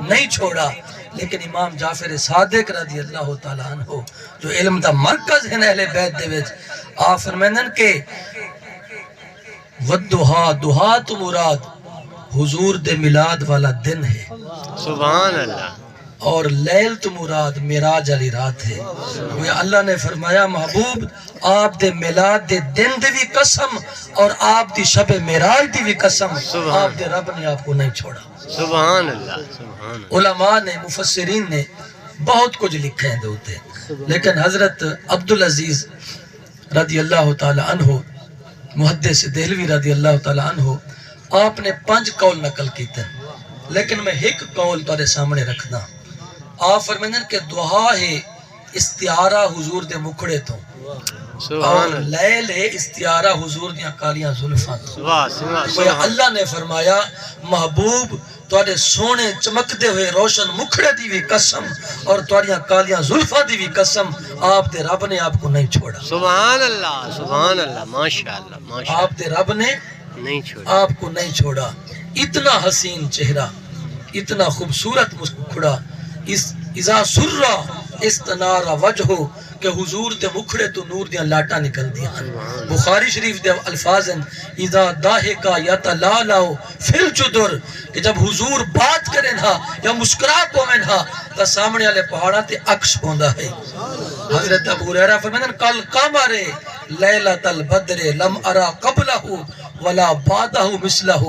نہیں چھوڑا۔ لیکن امام جعفر صادق رضی اللہ تعالیٰ عنہ جو علم دا مرکز ہے اہل بیت دے وچ، آپ فرمائندن کہ ودہا دہا تو مراد حضور دے میلاد والا دن ہے، سبحان اللہ، اور لیل تو مراد معراج علی رات ہے۔ گویا اللہ نے فرمایا محبوب آپ دے میلاد دے دن دی بھی قسم اور آپ دی شب معراج دی بھی قسم، آپ دے رب نے آپ کو نہیں چھوڑا۔ سبحان اللہ، سبحان اللہ، علماء نے مفسرین نے بہت کچھ لکھے ہیں دوتے، لیکن حضرت عبدالعزیز رضی اللہ تعالی عنہ محدث دہلوی رضی اللہ تعالی عنہ آپ نے 5 قول نقل کیتے ہیں، لیکن میں ایک قول تارے سامنے رکھنا۔ آپ فرمائندن کہ دعا ہے استعارہ حضور دے مکھڑے تو، اور سبحان اللہ، لیل ہے استعارہ حضور دیاں کالیاں زلفاں تو۔ سبحان گویا اللہ، اللہ نے فرمایا محبوب تواڈے سونے چمکتے ہوئے روشن مکھڑے دی بھی قسم اور تواڈیاں کالیاں زلفاں دی بھی قسم، آپ دے رب نے آپ کو نہیں چھوڑا۔ سبحان اللہ، سبحان اللہ، ماشاءاللہ، ماشاءاللہ، آپ دے رب نے نہیں چھوڑا، آپ کو نہیں چھوڑا۔ اتنا حسین چہرہ، اتنا خوبصورت مکھڑا، اذا سرہ استنار وجہو کہ حضور دے مکھڑے تو نور دیاں لاٹاں نکل دیاں۔ بخاری شریف دے الفاظ ہیں اذا داہکا یتلالاو فی الجدر کہ جب حضور بات کریں نا یا مسکرا پویں نا تا سامنے والے پہاڑاں تے عکس پوندا ہے۔ حضرت ابو ہریرہ فرماتے کل قمر لیلۃ البدر لم ارا قبلہ ولا بعدہ مثلہ۔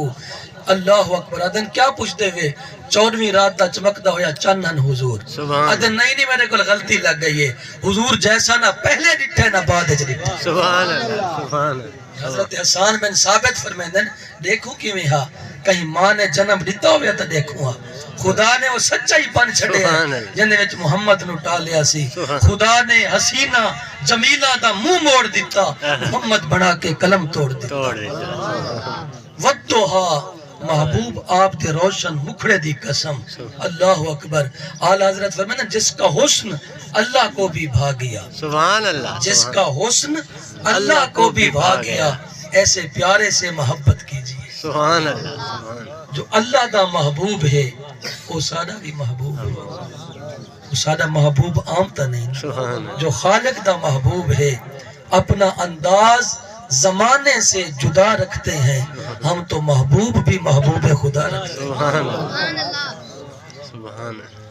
اللہ اکبر۔ ادن کیا پوچھتے ہوئے 14ویں رات دا چمکدا ہویا چنن حضور۔ سبحان ادن نہیں میرے کو غلطی لگ گئی ہے، حضور جیسا نہ پہلے ڈٹھے نہ بعد وچ ڈٹھے۔ سبحان اللہ، سبحان اللہ، حضرت حسان بن ثابت فرمائندن دیکھو کیویں ہا کہیں ماں نے جنم دتا ہویا تا دیکھوں ہا، خدا نے وہ سچائی پن چھڑے سبحان اللہ، جن وچ محمد نو ٹالیا سی، خدا نے حسینہ جمیلہ دا منہ موڑ دیتا، محمد بنا کے قلم توڑ دیتا۔ توڑ دیتا، ودہا محبوب آپ دے روشن مکھڑے دی قسم، اللہ اکبر۔ اعلیٰ حضرت فرماتے ہیں جس کا حسن اللہ کو بھی بھا گیا، سبحان اللہ، جس کا حسن اللہ کو بھی بھا گیا، ایسے پیارے سے محبت کیجئے۔ سبحان اللہ، سبحان اللہ، جو اللہ دا محبوب ہے وہ سادہ بھی محبوب ہے، وہ سادہ محبوب عام تا نہیں۔ سبحان اللہ، جو خالق دا محبوب ہے اپنا انداز زمانے سے جدا رکھتے ہیں، ہم تو محبوب بھی محبوب خدا رکھتے ہیں۔ سبحان اللہ، سبحان اللہ۔